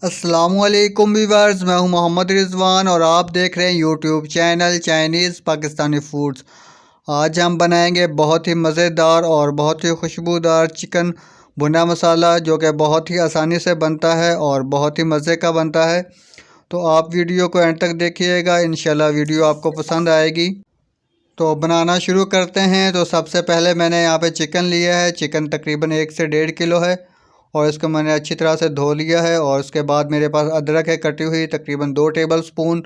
अस्सलामुअलैकुम व्यूअर्स, मैं हूं मोहम्मद रिजवान और आप देख रहे हैं YouTube channel Chinese Pakistani foods. आज हम बनाएंगे बहुत ही मज़ेदार और बहुत ही खुशबूदार चिकन भुना मसाला, जो कि बहुत ही आसानी से बनता है और बहुत ही मज़े का बनता है। तो आप वीडियो को एंड तक देखिएगा, इंशाल्लाह वीडियो आपको पसंद आएगी। तो बनाना शुरू करते हैं। तो सबसे पहले मैंने यहाँ पे चिकन लिया है। चिकन तकरीबन 1 से 1.5 किलो है और इसको मैंने अच्छी तरह से धो लिया है। और उसके बाद मेरे पास अदरक है कटी हुई तकरीबन 2 टेबल स्पून।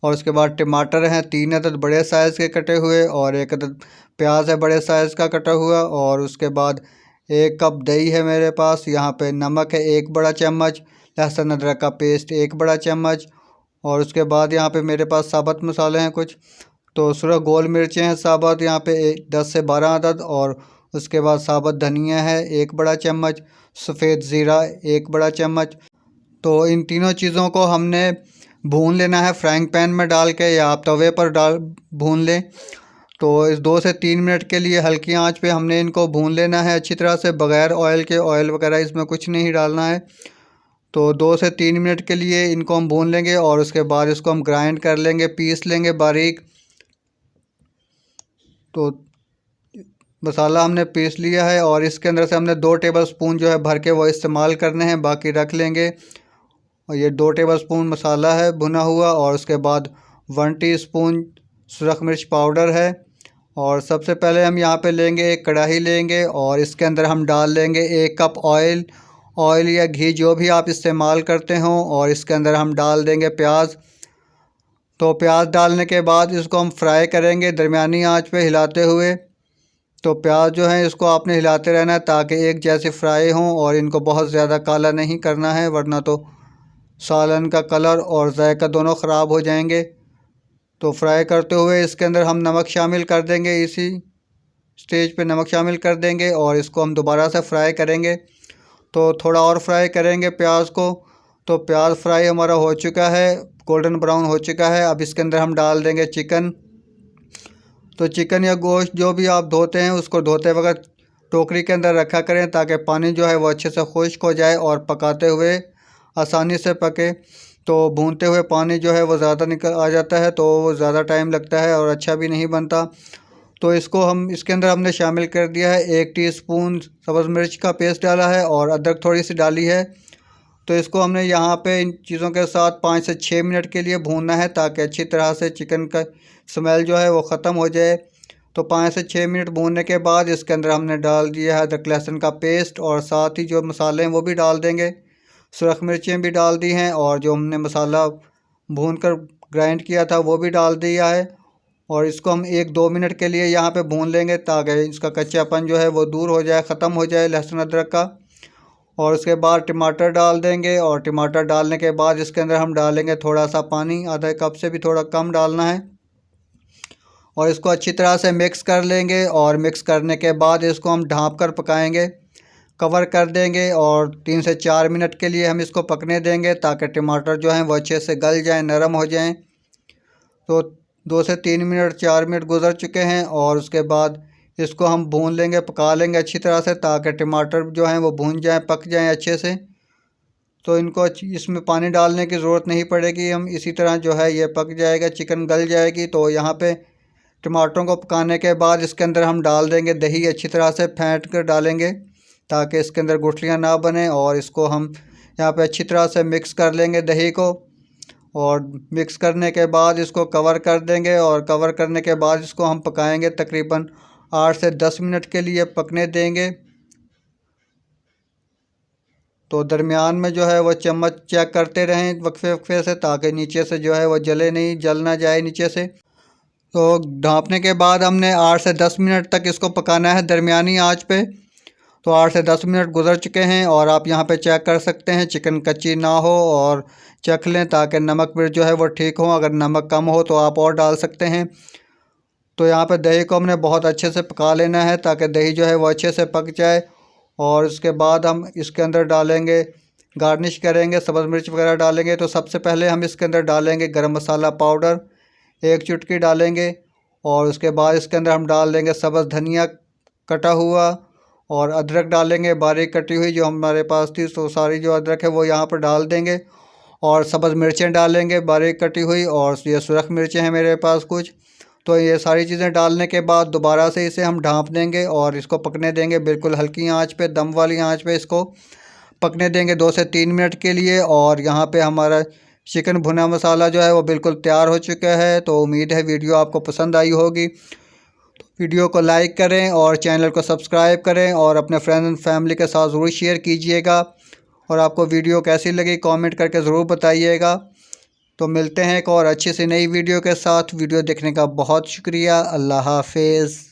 और उसके बाद टमाटर हैं 3 अदद बड़े साइज़ के कटे हुए और 1 अदद प्याज है बड़े साइज़ का कटा हुआ। और उसके बाद 1 कप दही है मेरे पास। यहाँ पे नमक है 1 बड़ा चम्मच, लहसुन अदरक का पेस्ट 1 बड़ा चम्मच। और उसके बाद यहाँ पे मेरे पास साबुत मसाले हैं कुछ। तो सुरख गोल मिर्चें हैं साबुत यहाँ पे 10 से 12 अदद। और उसके बाद साबुत धनिया है 1 बड़ा चम्मच, सफ़ेद ज़ीरा 1 बड़ा चम्मच। तो इन तीनों चीज़ों को हमने भून लेना है फ्राइंग पैन में डाल के, या आप तवे पर डाल भून लें। तो इस 2 से 3 मिनट के लिए हल्की आंच पे हमने इनको भून लेना है अच्छी तरह से, बग़ैर ऑयल के। ऑयल वगैरह इसमें कुछ नहीं डालना है। तो 2 से 3 मिनट के लिए इनको हम भून लेंगे और उसके बाद इसको हम ग्राइंड कर लेंगे, पीस लेंगे बारीक। तो मसाला हमने पीस लिया है और इसके अंदर से हमने 2 टेबल स्पून जो है भर के वो इस्तेमाल करने हैं, बाकी रख लेंगे। और ये 2 टेबल स्पून मसाला है भुना हुआ। और उसके बाद 1 टीस्पून सुरख मिर्च पाउडर है। और सबसे पहले हम यहाँ पे लेंगे एक कढ़ाई लेंगे और इसके अंदर हम डाल लेंगे 1 कप ऑयल। ऑयल या घी जो भी आप इस्तेमाल करते हों। और इसके अंदर हम डाल देंगे प्याज। तो प्याज डालने के बाद इसको हम फ्राई करेंगे दरमियानी आंच पे हिलाते हुए। तो प्याज जो है इसको आपने हिलाते रहना है ताकि एक जैसे फ्राई हों, और इनको बहुत ज़्यादा काला नहीं करना है, वरना तो सालन का कलर और जायका दोनों ख़राब हो जाएंगे। तो फ्राई करते हुए इसके अंदर हम नमक शामिल कर देंगे, इसी स्टेज पे नमक शामिल कर देंगे और इसको हम दोबारा से फ्राई करेंगे। तो थोड़ा और फ्राई करेंगे प्याज को। तो प्याज फ्राई हमारा हो चुका है, गोल्डन ब्राउन हो चुका है। अब इसके अंदर हम डाल देंगे चिकन। तो चिकन या गोश्त जो भी आप धोते हैं उसको धोते वक्त टोकरी के अंदर रखा करें ताकि पानी जो है वो अच्छे से खुश्क हो जाए और पकाते हुए आसानी से पके। तो भूनते हुए पानी जो है वो ज़्यादा निकल आ जाता है तो वो ज़्यादा टाइम लगता है और अच्छा भी नहीं बनता। तो इसको हम इसके अंदर हमने शामिल कर दिया है 1 टीस्पून सब्ज़ मिर्च का पेस्ट डाला है और अदरक थोड़ी सी डाली है। तो इसको हमने यहाँ पे इन चीज़ों के साथ 5 से 6 मिनट के लिए भूनना है ताकि अच्छी तरह से चिकन का स्मेल जो है वो ख़त्म हो जाए। तो 5 से 6 मिनट भूनने के बाद इसके अंदर हमने डाल दिया है अदरक लहसुन का पेस्ट और साथ ही जो मसाले हैं वो भी डाल देंगे। सुरख मिर्चें भी डाल दी हैं और जो हमने मसाला भून कर ग्राइंड किया था वो भी डाल दिया है। और इसको हम 1-2 मिनट के लिए यहाँ पे भून लेंगे ताकि इसका कच्चापन जो है वो दूर हो जाए, ख़त्म हो जाए लहसुन अदरक का। और उसके बाद टमाटर डाल देंगे और टमाटर डालने के बाद इसके अंदर हम डालेंगे थोड़ा सा पानी, आधा कप से भी थोड़ा कम डालना है। और इसको अच्छी तरह से मिक्स कर लेंगे और मिक्स करने के बाद इसको हम ढाँप कर पकाएंगे, कवर कर देंगे। और 3 से 4 मिनट के लिए हम इसको पकने देंगे ताकि टमाटर जो हैं वो अच्छे से गल जाएँ, नरम हो जाएँ। तो 2 से 3 मिनट 4 मिनट गुजर चुके हैं और उसके बाद इसको हम भून लेंगे, पका लेंगे अच्छी तरह से ताकि टमाटर जो हैं वो भून जाएँ, पक जाएँ अच्छे से। तो इनको इसमें पानी डालने की ज़रूरत नहीं पड़ेगी, हम इसी तरह जो है ये पक जाएगा, चिकन गल जाएगी। तो यहाँ पे टमाटरों को पकाने के बाद इसके अंदर हम डाल देंगे दही, अच्छी तरह से फेंट कर डालेंगे ताकि इसके अंदर गुठलियाँ ना बने। और इसको हम यहाँ पे अच्छी तरह से मिक्स कर लेंगे दही को। और मिक्स करने के बाद इसको कवर कर देंगे और कवर करने के बाद इसको हम पकाएंगे तकरीबन 8 से 10 मिनट के लिए पकने देंगे। तो दरमियान में जो है वो चम्मच चेक करते रहें वक्फे वक्फे से ताकि नीचे से जो है वो जले नहीं, जल ना जाए नीचे से। तो ढाँपने के बाद हमने 8 से 10 मिनट तक इसको पकाना है दरमियानी आंच पे। तो 8 से 10 मिनट गुजर चुके हैं और आप यहाँ पे चेक कर सकते हैं चिकन कच्ची ना हो, और चख लें ताकि नमक मिर्च जो है वो ठीक हो। अगर नमक कम हो तो आप और डाल सकते हैं। तो यहाँ पे दही को हमने बहुत अच्छे से पका लेना है ताकि दही जो है वो अच्छे से पक जाए। और उसके बाद हम इसके अंदर डालेंगे, गार्निश करेंगे, सब्ज़ मिर्च वगैरह डालेंगे। तो सबसे पहले हम इसके अंदर डालेंगे गरम मसाला पाउडर 1 चुटकी डालेंगे। और उसके बाद इसके अंदर हम डाल देंगे सब्ज़ धनिया कटा हुआ। और अदरक डालेंगे बारीक कटी हुई जो हमारे पास थी, तो सारी जो अदरक है वो यहाँ पर डाल देंगे। और सब्ज़ मिर्चें डालेंगे बारीक कटी हुई, और ये सुरख मिर्चें हैं मेरे पास कुछ। तो ये सारी चीज़ें डालने के बाद दोबारा से इसे हम ढाँप देंगे और इसको पकने देंगे बिल्कुल हल्की आंच पे, दम वाली आंच पे इसको पकने देंगे 2 से 3 मिनट के लिए। और यहाँ पे हमारा चिकन भुना मसाला जो है वो बिल्कुल तैयार हो चुका है। तो उम्मीद है वीडियो आपको पसंद आई होगी। तो वीडियो को लाइक करें और चैनल को सब्सक्राइब करें और अपने फ्रेंड्स एंड फैमिली के साथ ज़रूर शेयर कीजिएगा। और आपको वीडियो कैसी लगी कमेंट करके ज़रूर बताइएगा। तो मिलते हैं एक और अच्छी सी नई वीडियो के साथ। वीडियो देखने का बहुत शुक्रिया। अल्लाह हाफिज़।